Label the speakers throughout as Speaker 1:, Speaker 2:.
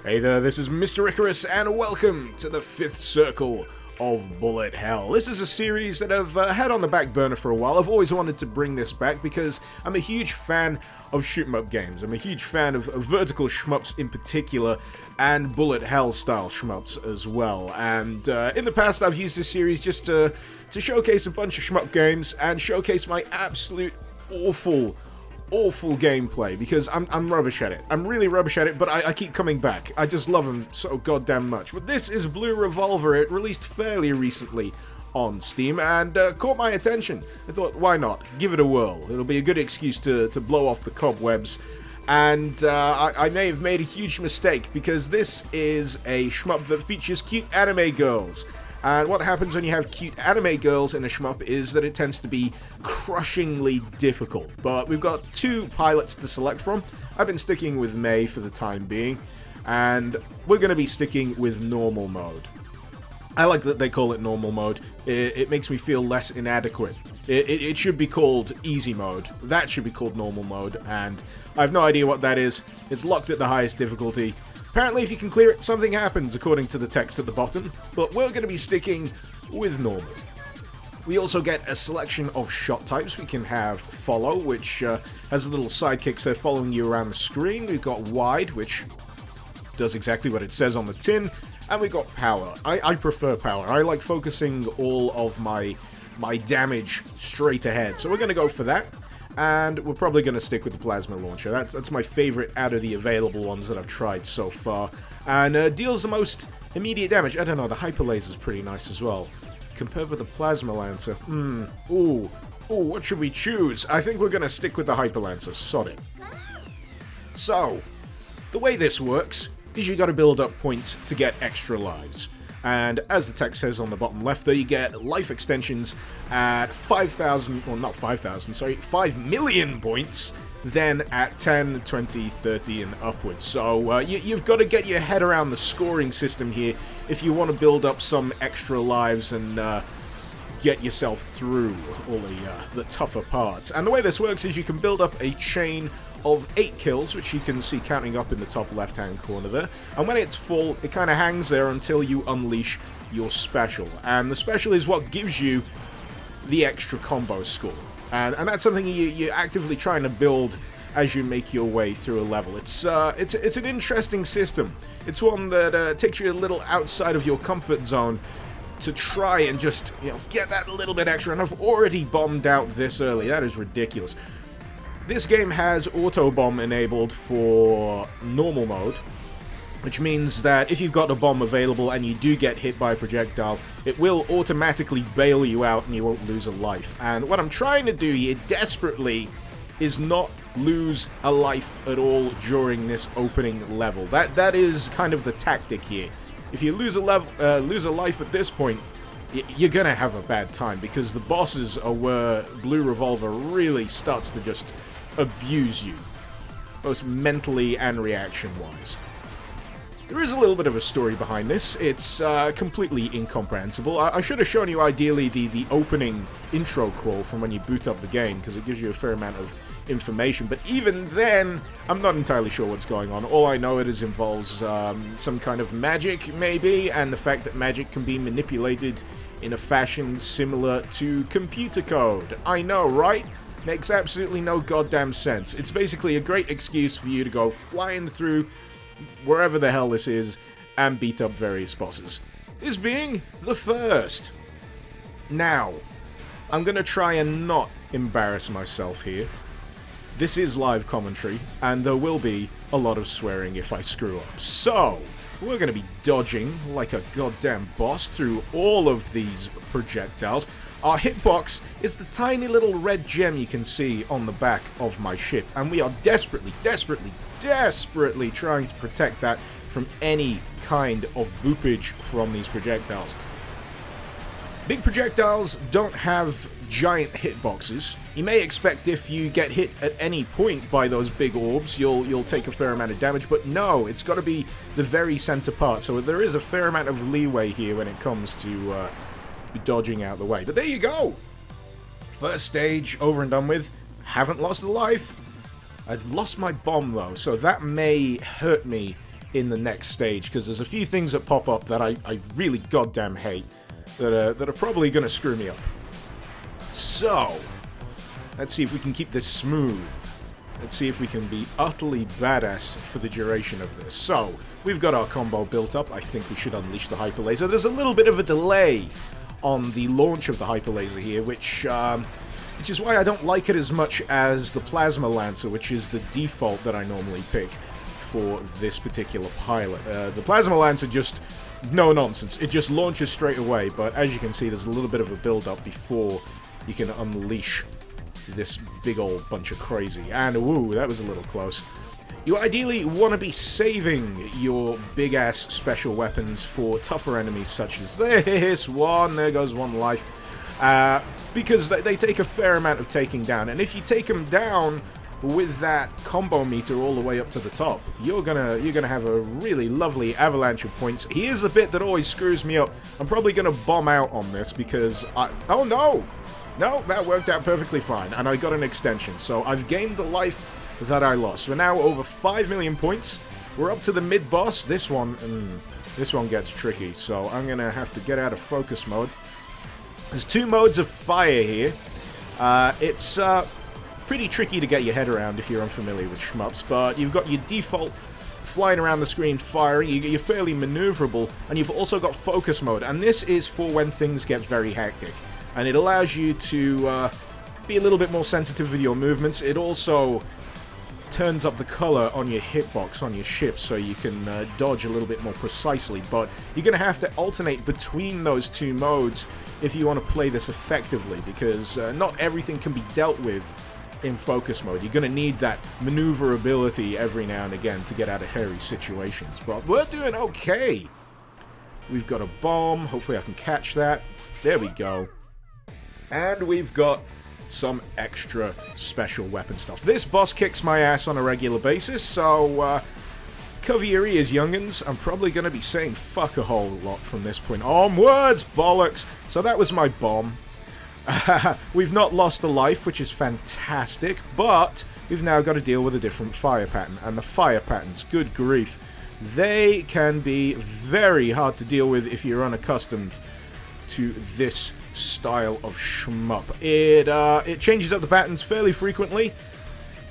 Speaker 1: Hey there, this is Mr. Icarus, and welcome to the 5th Circle of Bullet Hell. This is a series that I've had on the back burner for a while. I've always wanted to bring this back because I'm a huge fan of shoot-'em-up games. I'm a huge fan of vertical shmups in particular, and bullet hell style shmups as well. And in the past I've used this series just to showcase a bunch of shmup games and showcase my absolute awful gameplay, because I'm rubbish at it. I'm really rubbish at it, but I keep coming back. I just love them so goddamn much. But this is Blue Revolver. It released fairly recently on Steam and caught my attention. I thought, why not? Give it a whirl. It'll be a good excuse to blow off the cobwebs. And I may have made a huge mistake, because this is a shmup that features cute anime girls. And what happens when you have cute anime girls in a shmup is that it tends to be crushingly difficult. But we've got two pilots to select from. I've been sticking with May for the time being, and we're going to be sticking with normal mode. I like that they call it normal mode. It makes me feel less inadequate. It should be called easy mode. That should be called normal mode, and I have no idea what that is. It's locked at the highest difficulty. Apparently, if you can clear it, something happens, according to the text at the bottom, but we're going to be sticking with normal. We also get a selection of shot types. We can have follow, which has a little sidekick, so following you around the screen. We've got wide, which does exactly what it says on the tin, and we've got power. I prefer power. I like focusing all of my damage straight ahead, so we're going to go for that. And we're probably going to stick with the plasma launcher. That's my favorite out of the available ones that I've tried so far. And deals the most immediate damage. I don't know, the hyper laser is pretty nice as well. Compared with the plasma lancer. Ooh, what should we choose? I think we're going to stick with the hyper lancer. Sod it. So, the way this works is you got to build up points to get extra lives. And as the text says on the bottom left there, you get life extensions at 5,000, well not 5,000, sorry, 5 million points, then at 10, 20, 30 and upwards. So you've got to get your head around the scoring system here if you want to build up some extra lives and get yourself through all the tougher parts. And the way this works is you can build up a chain of 8 kills, which you can see counting up in the top left hand corner there, and when it's full it kind of hangs there until you unleash your special, and the special is what gives you the extra combo score, and that's something you're actively trying to build as you make your way through a level. It's an interesting system. It's one that takes you a little outside of your comfort zone to try and just, get that little bit extra, and I've already bombed out this early. That is ridiculous. This game has auto bomb enabled for normal mode, which means that if you've got a bomb available and you do get hit by a projectile, it will automatically bail you out and you won't lose a life. And what I'm trying to do here desperately is not lose a life at all during this opening level. That is kind of the tactic here. If you lose a life at this point, you're gonna have a bad time, because the bosses are where Blue Revolver really starts to just abuse you, both mentally and reaction-wise. There is a little bit of a story behind this. It's completely incomprehensible. I should have shown you ideally the opening intro crawl from when you boot up the game, because it gives you a fair amount of information, but even then I'm not entirely sure what's going on. All I know it involves some kind of magic, maybe, and the fact that magic can be manipulated in a fashion similar to computer code. I know, right? Makes absolutely no goddamn sense. It's basically a great excuse for you to go flying through wherever the hell this is and beat up various bosses. This being the first. Now, I'm gonna try and not embarrass myself here. This is live commentary, and there will be a lot of swearing if I screw up. So, we're going to be dodging like a goddamn boss through all of these projectiles. Our hitbox is the tiny little red gem you can see on the back of my ship, and we are desperately trying to protect that from any kind of boopage from these projectiles. Big projectiles don't have giant hitboxes. You may expect if you get hit at any point by those big orbs, you'll take a fair amount of damage, but no, it's got to be the very center part, so there is a fair amount of leeway here when it comes to dodging out the way. But there you go! First stage over and done with. Haven't lost a life. I've lost my bomb though, so that may hurt me in the next stage, because there's a few things that pop up that I really goddamn hate that are probably going to screw me up. So, let's see if we can keep this smooth. Let's see if we can be utterly badass for the duration of this. So, we've got our combo built up. I think we should unleash the Hyper Laser. There's a little bit of a delay on the launch of the Hyper Laser here, which is why I don't like it as much as the Plasma Lancer, which is the default that I normally pick for this particular pilot. The Plasma Lancer just... no nonsense. It just launches straight away, but as you can see, there's a little bit of a build-up before you can unleash this big old bunch of crazy. And, woo, that was a little close. You ideally want to be saving your big-ass special weapons for tougher enemies such as this one. There goes one life. Because they take a fair amount of taking down. And if you take them down with that combo meter all the way up to the top, you're gonna have a really lovely avalanche of points. Here's the bit that always screws me up. I'm probably gonna bomb out on this because oh no! No, that worked out perfectly fine, and I got an extension, so I've gained the life that I lost. We're now over 5 million points. We're up to the mid-boss. This one gets tricky, so I'm gonna have to get out of focus mode. There's 2 modes of fire here. It's pretty tricky to get your head around if you're unfamiliar with shmups, but you've got your default flying around the screen firing, you're fairly maneuverable, and you've also got focus mode, and this is for when things get very hectic. And it allows you to be a little bit more sensitive with your movements. It also turns up the color on your hitbox on your ship so you can dodge a little bit more precisely, but you're going to have to alternate between those 2 modes if you want to play this effectively, because not everything can be dealt with in focus mode. You're going to need that maneuverability every now and again to get out of hairy situations, but we're doing okay. We've got a bomb. Hopefully I can catch that. There we go. And we've got some extra special weapon stuff. This boss kicks my ass on a regular basis, so cover your ears, youngins. I'm probably going to be saying fuck a whole lot from this point onwards. Bollocks. So that was my bomb. We've not lost a life, which is fantastic, but we've now got to deal with a different fire pattern. And the fire patterns, good grief, they can be very hard to deal with if you're unaccustomed to this style of shmup. It changes up the patterns fairly frequently,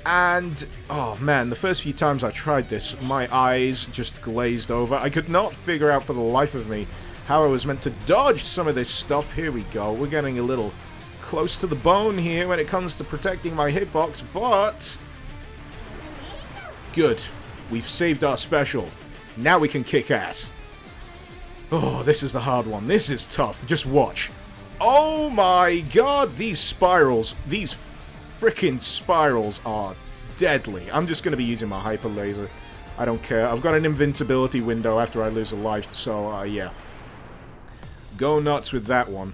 Speaker 1: and oh man, the first few times I tried this, my eyes just glazed over. I could not figure out for the life of me how I was meant to dodge some of this stuff. Here we go. We're getting a little close to the bone here when it comes to protecting my hitbox, but good. We've saved our special. Now we can kick ass. Oh, this is the hard one. This is tough. Just watch. Oh my god, these spirals, these frickin' spirals are deadly. I'm just going to be using my Hyper Laser. I don't care. I've got an invincibility window after I lose a life, so yeah. Go nuts with that one.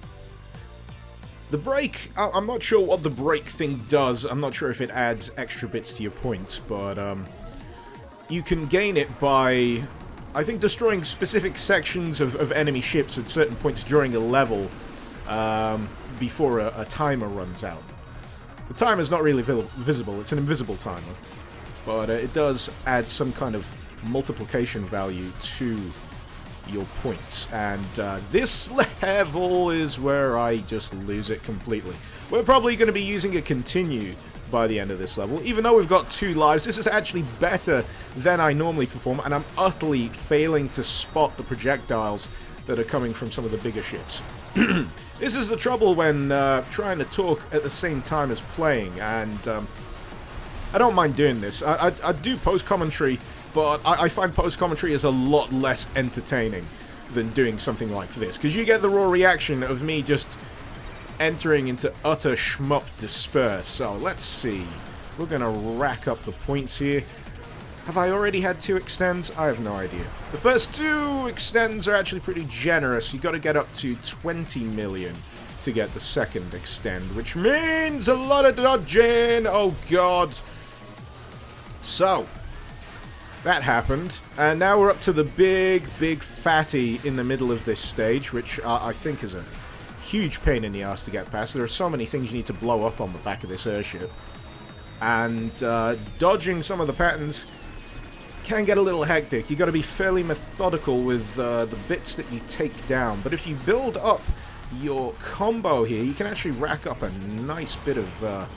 Speaker 1: The break, I'm not sure what the break thing does. I'm not sure if it adds extra bits to your points, but you can gain it by, I think, destroying specific sections of enemy ships at certain points during a level before a timer runs out. The timer's not really visible, it's an invisible timer, but it does add some kind of multiplication value to your points, and this level is where I just lose it completely. We're probably going to be using a continue by the end of this level. Even though we've got 2 lives, this is actually better than I normally perform, and I'm utterly failing to spot the projectiles that are coming from some of the bigger ships. This is the trouble when trying to talk at the same time as playing, and I don't mind doing this. I do post-commentary, but I find post-commentary is a lot less entertaining than doing something like this, because you get the raw reaction of me just entering into utter shmup despair. So let's see. We're going to rack up the points here. Have I already had 2 extends? I have no idea. The first 2 extends are actually pretty generous. You got to get up to 20 million to get the second extend, which means a lot of dodging. Oh god. So that happened, and now we're up to the big fatty in the middle of this stage, which I think is a huge pain in the ass to get past. There are so many things you need to blow up on the back of this airship, and dodging some of the patterns can get a little hectic. You got to be fairly methodical with the bits that you take down. But if you build up your combo here, you can actually rack up a nice bit of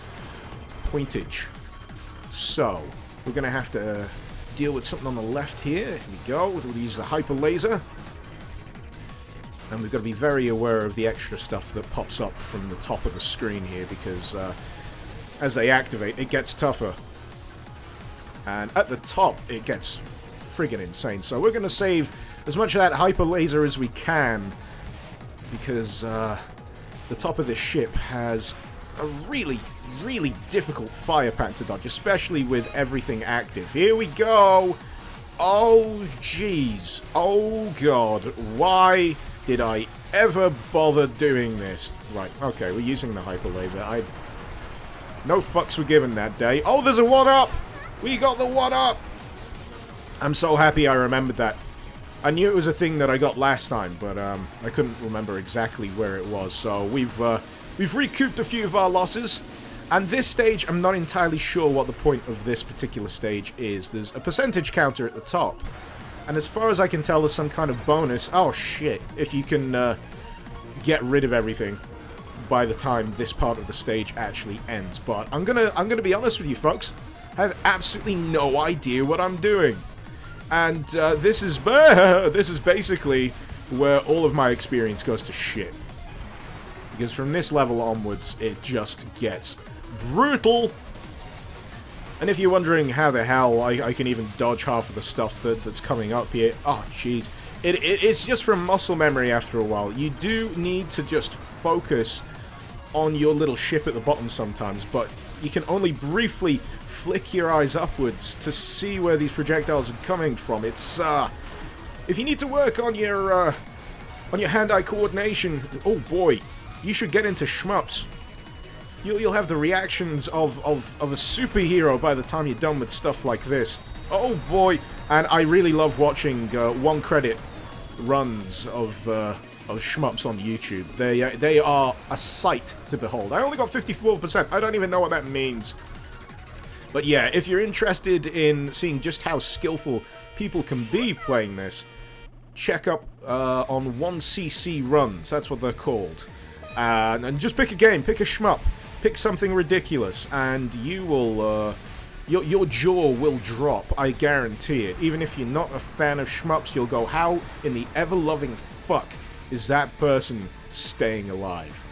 Speaker 1: pointage. So, we're going to have to deal with something on the left here. Here we go. We'll use the hyper laser. And we've got to be very aware of the extra stuff that pops up from the top of the screen here, because as they activate, it gets tougher. And at the top, it gets friggin' insane. So we're going to save as much of that hyper laser as we can, because the top of this ship has a really, really difficult fire pattern to dodge, especially with everything active. Here we go! Oh, jeez. Oh, God. Why did I ever bother doing this? Right, okay, we're using the hyper laser. No fucks were given that day. Oh, there's a 1-up! We got the 1-up! I'm so happy I remembered that. I knew it was a thing that I got last time, but I couldn't remember exactly where it was. So we've recouped a few of our losses. And this stage, I'm not entirely sure what the point of this particular stage is. There's a percentage counter at the top. And as far as I can tell, there's some kind of bonus. Oh, shit. If you can get rid of everything by the time this part of the stage actually ends. But I'm gonna be honest with you, folks. I have absolutely no idea what I'm doing. And this is basically where all of my experience goes to shit. Because from this level onwards, it just gets brutal. And if you're wondering how the hell I can even dodge half of the stuff that's coming up here, oh jeez, it's just from muscle memory after a while. You do need to just focus on your little ship at the bottom sometimes, but you can only briefly flick your eyes upwards to see where these projectiles are coming from. It's if you need to work on your hand-eye coordination, oh boy, you should get into shmups. You'll have the reactions of a superhero by the time you're done with stuff like this. Oh boy, and I really love watching one-credit runs of shmups on YouTube. They are a sight to behold. I only got 54%. I don't even know what that means. But yeah, if you're interested in seeing just how skillful people can be playing this, check up on 1cc runs. That's what they're called. And just pick a game, pick a shmup, pick something ridiculous, and you will, your jaw will drop, I guarantee it. Even if you're not a fan of shmups, you'll go, how in the ever-loving fuck is that person staying alive?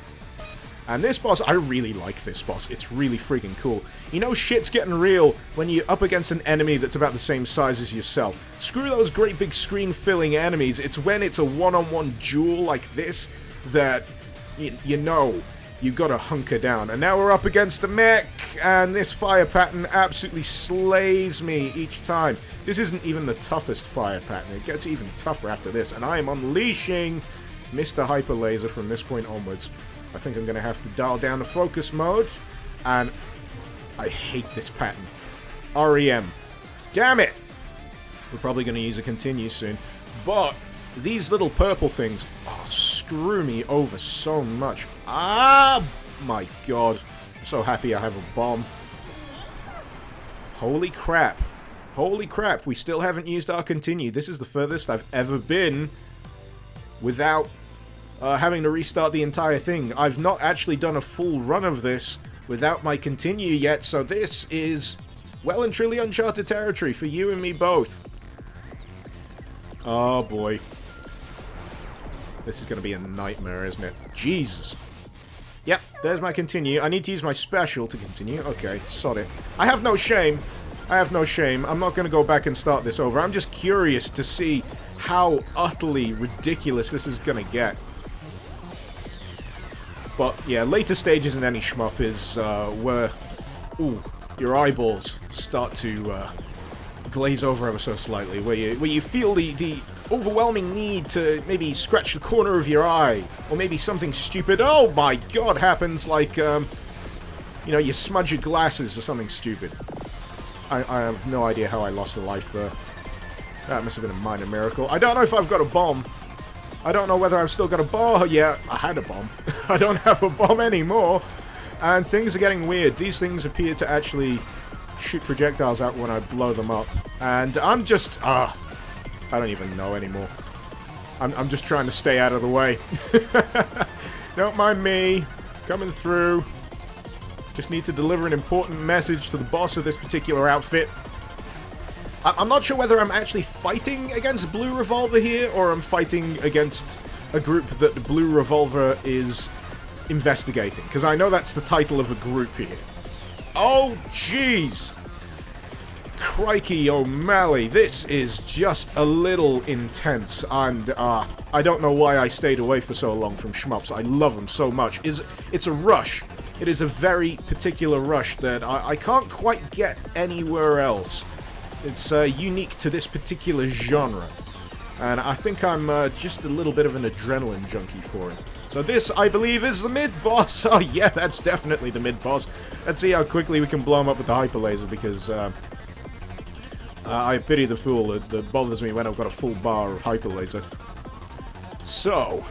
Speaker 1: And this boss, I really like this boss. It's really freaking cool. You know shit's getting real when you're up against an enemy that's about the same size as yourself. Screw those great big screen-filling enemies. It's when it's a one-on-one duel like this that, you know, you gotta hunker down. And now we're up against a mech, and this fire pattern absolutely slays me each time. This isn't even the toughest fire pattern. It gets even tougher after this. And I am unleashing Mr. Hyper Laser from this point onwards. I think I'm going to have to dial down the focus mode, and I hate this pattern. REM. Damn it! We're probably going to use a continue soon, but these little purple things, oh, screw me over so much. Ah, my god. I'm so happy I have a bomb. Holy crap. Holy crap, we still haven't used our continue. This is the furthest I've ever been without having to restart the entire thing. I've not actually done a full run of this without my continue yet, so this is well and truly uncharted territory for you and me both. Oh boy. This is going to be a nightmare, isn't it? Jesus. Yep, there's my continue. I need to use my special to continue. Okay, sod it. I have no shame. I have no shame. I'm not going to go back and start this over. I'm just curious to see how utterly ridiculous this is going to get. But yeah, later stages in any shmup is where your eyeballs start to glaze over ever so slightly, where you feel the overwhelming need to maybe scratch the corner of your eye, or maybe something stupid, oh my god, happens, like you know, you smudge your glasses or something stupid. I have no idea how I lost a life there. That must have been a minor miracle. I don't know if I've got a bomb. I don't know whether I've still got a bomb. Oh, yeah, I had a bomb. I don't have a bomb anymore. And things are getting weird. These things appear to actually shoot projectiles out when I blow them up. And I'm just... I don't even know anymore. I'm just trying to stay out of the way. Don't mind me. Coming through. Just need to deliver an important message to the boss of this particular outfit. I'm not sure whether I'm actually fighting against Blue Revolver here, or I'm fighting against a group that Blue Revolver is investigating. Because I know that's the title of a group here. Oh, jeez! Crikey O'Malley, this is just a little intense, and I don't know why I stayed away for so long from shmups. I love them so much. It's a rush. It is a very particular rush that I can't quite get anywhere else. It's unique to this particular genre, and I think I'm just a little bit of an adrenaline junkie for it. So this, I believe, is the mid-boss. Oh yeah, that's definitely the mid-boss. Let's see how quickly we can blow him up with the hyper laser, because I pity the fool. It bothers me when I've got a full bar of hyper laser. So,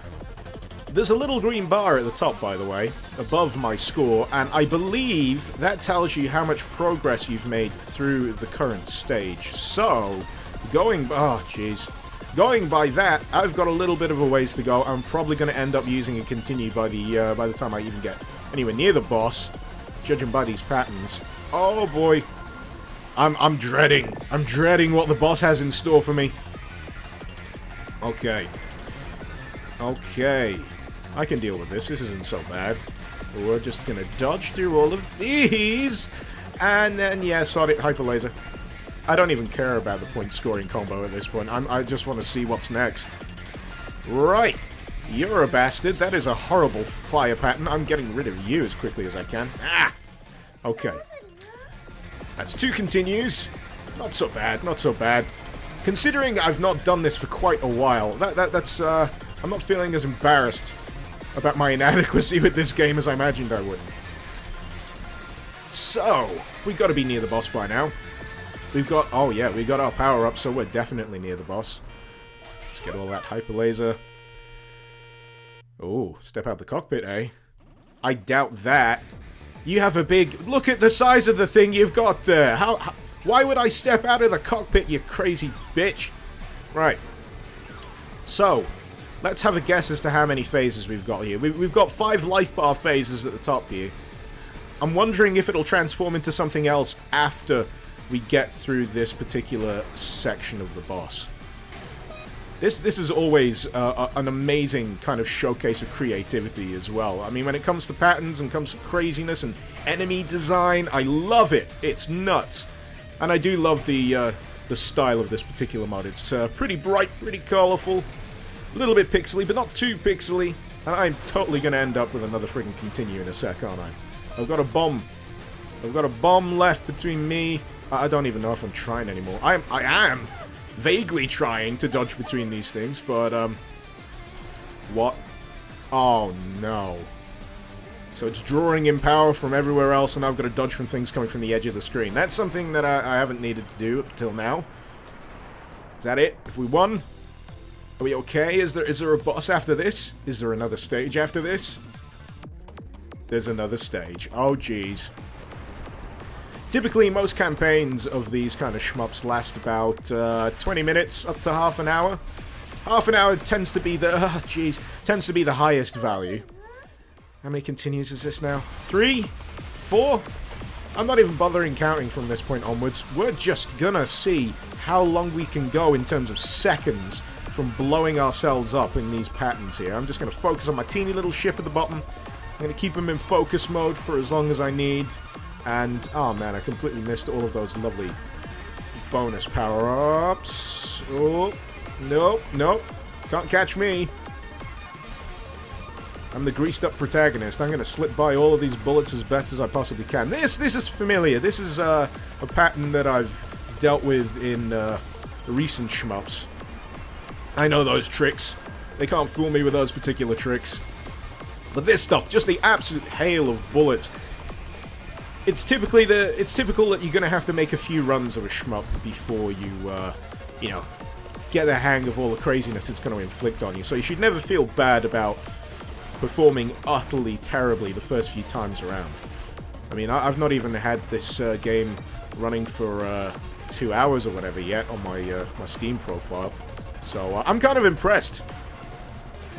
Speaker 1: there's a little green bar at the top, by the way, above my score, and I believe that tells you how much progress you've made through the current stage. So, going by that, I've got a little bit of a ways to go. I'm probably going to end up using a continue by the time I even get anywhere near the boss, judging by these patterns. Oh boy. I'm dreading what the boss has in store for me. Okay. Okay. I can deal with this. This isn't so bad. We're just gonna dodge through all of these. And then, yeah, sod it, hyper laser. I don't even care about the point scoring combo at this point. I just want to see what's next. Right. You're a bastard. That is a horrible fire pattern. I'm getting rid of you as quickly as I can. Ah! Okay. That's 2 continues. Not so bad, not so bad. Considering I've not done this for quite a while, that's, I'm not feeling as embarrassed about my inadequacy with this game as I imagined I would. So, we've got to be near the boss by now. We've got, oh yeah, we got our power up, so we're definitely near the boss. Let's get all that hyper laser. Oh, step out the cockpit, eh? I doubt that. You have a big... Look at the size of the thing you've got there. How why would I step out of the cockpit, you crazy bitch? Right. So, let's have a guess as to how many phases we've got here. We've got 5 life bar phases at the top here. I'm wondering if it'll transform into something else after we get through this particular section of the boss. This is always an amazing kind of showcase of creativity as well. I mean, when it comes to patterns and comes to craziness and enemy design, I love it. It's nuts. And I do love the style of this particular mod. It's pretty bright, pretty colourful, a little bit pixely, but not too pixely. And I'm totally going to end up with another friggin' continue in a sec, aren't I? I've got a bomb. I've got a bomb left between me. I don't even know if I'm trying anymore. I am vaguely trying to dodge between these things, but, what? Oh, no. So it's drawing in power from everywhere else, and I've got to dodge from things coming from the edge of the screen. That's something that I haven't needed to do up till now. Is that it? Have we won? Are we okay? Is there a boss after this? Is there another stage after this? There's another stage. Oh, jeez. Typically, most campaigns of these kind of shmups last about 20 minutes up to half an hour. Half an hour tends to be the tends to be the highest value. How many continues is this now? 3? 4? I'm not even bothering counting from this point onwards. We're just gonna see how long we can go in terms of seconds from blowing ourselves up in these patterns here. I'm just gonna focus on my teeny little ship at the bottom. I'm gonna keep him in focus mode for as long as I need. And, oh man, I completely missed all of those lovely bonus power-ups. Oh, nope, nope. Can't catch me. I'm the greased-up protagonist. I'm going to slip by all of these bullets as best as I possibly can. This is familiar. This is a pattern that I've dealt with in recent shmups. I know those tricks. They can't fool me with those particular tricks. But this stuff, just the absolute hail of bullets. It's typical that you're gonna have to make a few runs of a shmup before you, you know, get the hang of all the craziness it's going to inflict on you. So you should never feel bad about performing utterly terribly the first few times around. I mean, I've not even had this game running for 2 hours or whatever yet on my my Steam profile. So I'm kind of impressed.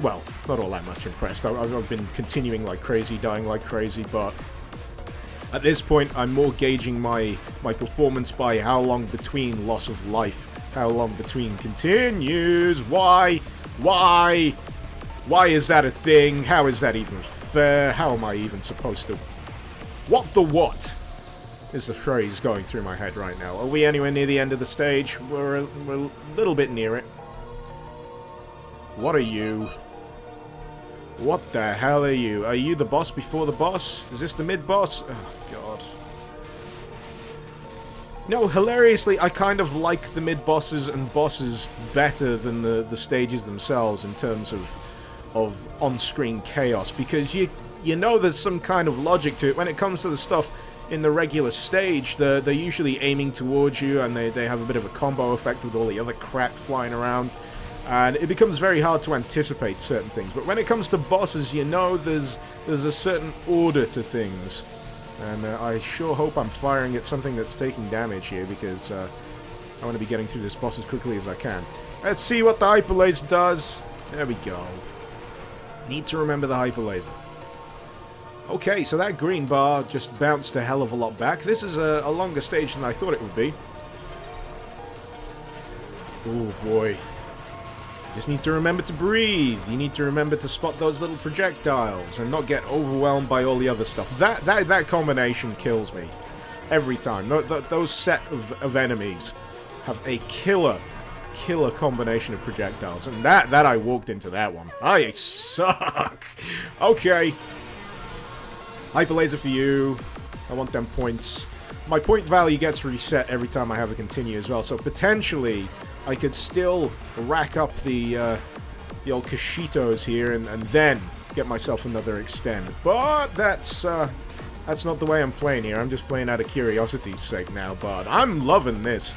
Speaker 1: Well, not all that much impressed. I've been continuing like crazy, dying like crazy, but at this point I'm more gauging my performance by how long between loss of life, how long between continues. Why is that a thing? How is that even fair? How am I even supposed to... What the what is the phrase going through my head right now? Are we anywhere near the end of the stage? We're a little bit near it. What are you? What the hell are you? Are you the boss before the boss? Is this the mid-boss? Oh, God. No, hilariously, I kind of like the mid-bosses and bosses better than the stages themselves in terms of on-screen chaos, because you know there's some kind of logic to it. When it comes to the stuff in the regular stage, they're usually aiming towards you, and they have a bit of a combo effect with all the other crap flying around. And it becomes very hard to anticipate certain things. But when it comes to bosses, you know there's a certain order to things. And I sure hope I'm firing at something that's taking damage here, because I want to be getting through this boss as quickly as I can. Let's see what the Hyper Laser does. There we go. Need to remember the Hyper Laser. Okay, so that green bar just bounced a hell of a lot back. This is a longer stage than I thought it would be. Oh boy. Just need to remember to breathe. You need to remember to spot those little projectiles and not get overwhelmed by all the other stuff. That combination kills me every time. Those set of enemies have a killer combination of projectiles, and that I walked into that one. I suck. Okay. Hyper Laser for you. I want them points. My point value gets reset every time I have a continue as well, so potentially I could still rack up the old Kashitos here and then get myself another extend. But that's not the way I'm playing here. I'm just playing out of curiosity's sake now, but I'm loving this.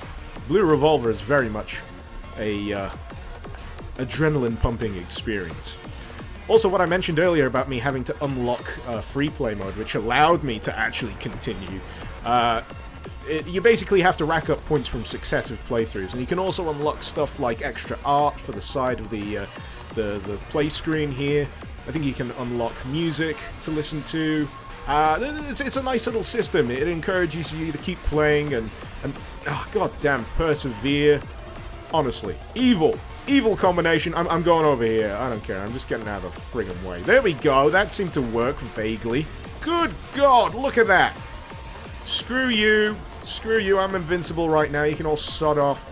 Speaker 1: Blue Revolver is very much a adrenaline-pumping experience. Also, what I mentioned earlier about me having to unlock free play mode, which allowed me to actually continue, you basically have to rack up points from successive playthroughs, and you can also unlock stuff like extra art for the side of the play screen here. I think you can unlock music to listen to. It's a nice little system. It encourages you to keep playing and oh, goddamn, persevere. Honestly, evil combination. I'm going over here. I don't care. I'm just getting out of the friggin' way. There we go. That seemed to work vaguely. Good God, look at that. Screw you. Screw you. I'm invincible right now. You can all sod off.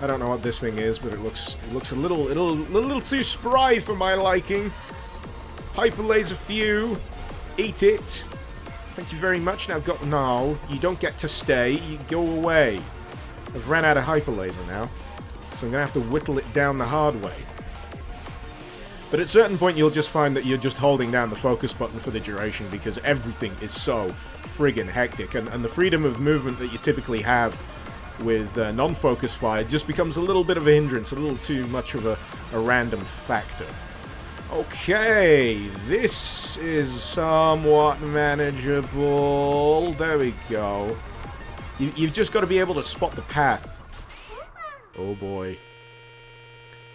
Speaker 1: I don't know what this thing is, but it looks a little too spry for my liking. Hyper Laser for you. Eat it. Thank you very much. Now no, you don't get to stay. You go away. I've ran out of Hyper Laser now, so I'm gonna have to whittle it down the hard way. But at a certain point, you'll just find that you're just holding down the focus button for the duration, because everything is so friggin' hectic, and the freedom of movement that you typically have with non-focus fire just becomes a little bit of a hindrance, a little too much of a random factor. Okay, this is somewhat manageable. There we go. You've just got to be able to spot the path. Oh boy.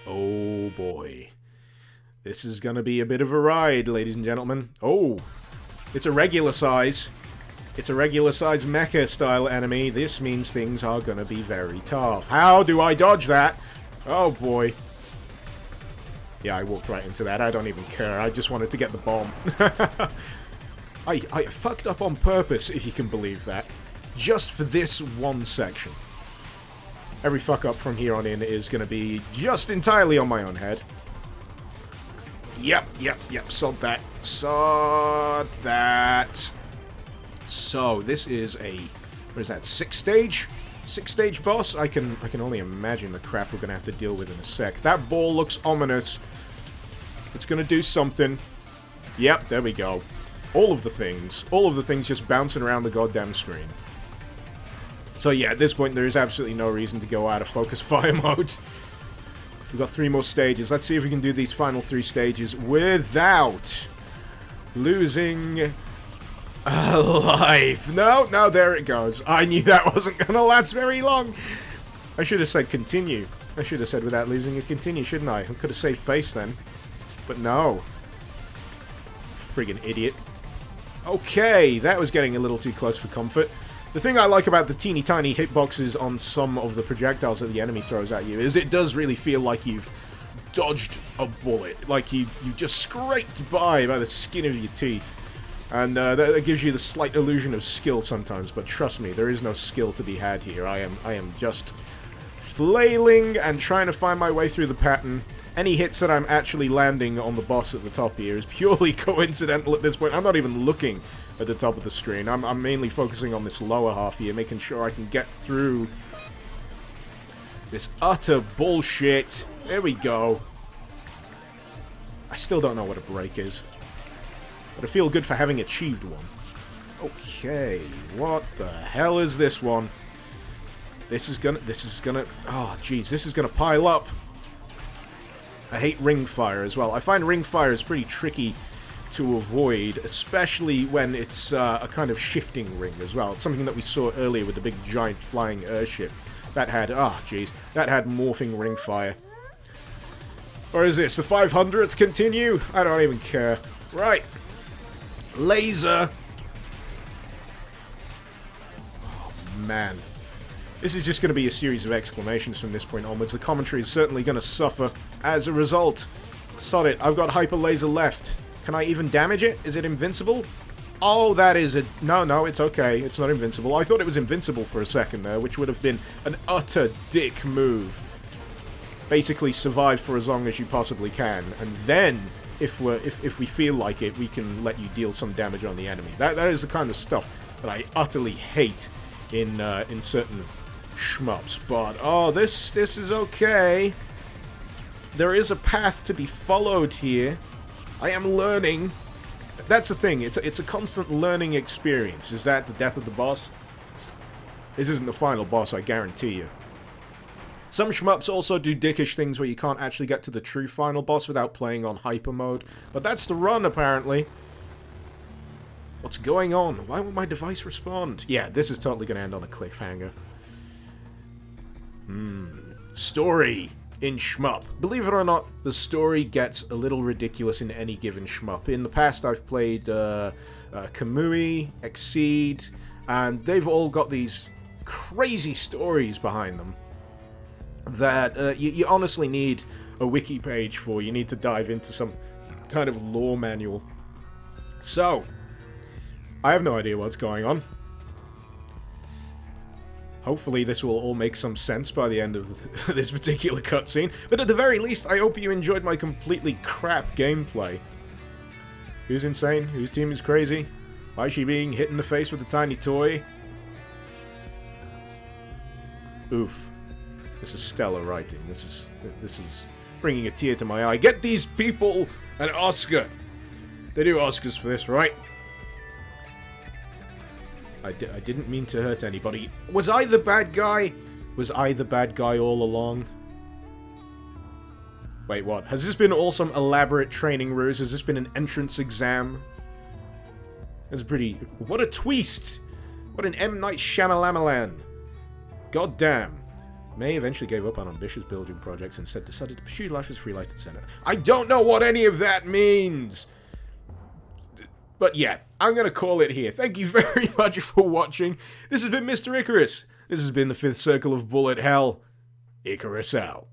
Speaker 1: Oh boy. This is gonna be a bit of a ride, ladies and gentlemen. Oh! It's a regular size. It's a regular size mecha style enemy. This means things are gonna be very tough. How do I dodge that? Oh boy. Yeah, I walked right into that. I don't even care. I just wanted to get the bomb. I fucked up on purpose, if you can believe that. Just for this one section. Every fuck up from here on in is going to be just entirely on my own head. Yep. Sod that. Sod that. So, this is a... what is that? 6-stage? 6-stage boss? I can only imagine the crap we're going to have to deal with in a sec. That ball looks ominous. It's going to do something. Yep, there we go. All of the things just bouncing around the goddamn screen. So yeah, at this point there is absolutely no reason to go out of focus fire mode. We've got 3 more stages. Let's see if we can do these final 3 stages without losing Alive. No, there it goes. I knew that wasn't gonna last very long. I should have said continue. I should have said without losing a continue, shouldn't I? I could have saved face then. But no. Friggin' idiot. Okay, that was getting a little too close for comfort. The thing I like about the teeny tiny hitboxes on some of the projectiles that the enemy throws at you is it does really feel like you've dodged a bullet. Like you just scraped by the skin of your teeth. And that gives you the slight illusion of skill sometimes, but trust me, there is no skill to be had here. I am just flailing and trying to find my way through the pattern. Any hits that I'm actually landing on the boss at the top here is purely coincidental at this point. I'm not even looking at the top of the screen. I'm mainly focusing on this lower half here, making sure I can get through this utter bullshit. There we go. I still don't know what a break is, but I feel good for having achieved one. Okay, what the hell is this one? This is gonna, oh jeez, this is gonna pile up. I hate ring fire as well. I find ring fire is pretty tricky to avoid, especially when it's a kind of shifting ring as well. It's something that we saw earlier with the big giant flying airship. That had, oh jeez, that had morphing ring fire. Or is this the 500th continue? I don't even care. Right. Laser. Oh, man. This is just going to be a series of exclamations from this point onwards. The commentary is certainly going to suffer as a result. Sod it. I've got hyper laser left. Can I even damage it? Is it invincible? Oh, that is a... No, it's okay. It's not invincible. I thought it was invincible for a second there, which would have been an utter dick move. Basically, survive for as long as you possibly can, and then, if we feel like it, we can let you deal some damage on the enemy. That is the kind of stuff that I utterly hate in certain shmups. But oh, this is okay. There is a path to be followed here. I am learning. That's the thing. It's a constant learning experience. Is that the death of the boss? This isn't the final boss, I guarantee you. Some shmups also do dickish things where you can't actually get to the true final boss without playing on hyper mode. But that's the run, apparently. What's going on? Why won't my device respond? Yeah, this is totally going to end on a cliffhanger. Story in shmup. Believe it or not, the story gets a little ridiculous in any given shmup. In the past, I've played Kamui, Exceed, and they've all got these crazy stories behind them that you honestly need a wiki page for. You need to dive into some kind of lore manual. So, I have no idea what's going on. Hopefully this will all make some sense by the end of this particular cutscene, but at the very least, I hope you enjoyed my completely crap gameplay. Who's insane? Whose team is crazy? Why is she being hit in the face with a tiny toy? Oof. This is stellar writing. This is bringing a tear to my eye. Get these people an Oscar. They do Oscars for this, right? I didn't mean to hurt anybody. Was I the bad guy? Was I the bad guy all along? Wait, what? Has this been all some elaborate training ruse? Has this been an entrance exam? That's pretty... What a twist! What an M. Night Shyamalan. God damn. May eventually gave up on ambitious building projects and instead decided to pursue life as a free-licensed senator. I don't know what any of that means! But yeah, I'm gonna call it here. Thank you very much for watching. This has been Mr. Icarus. This has been the 5th Circle of Bullet Hell. Icarus out.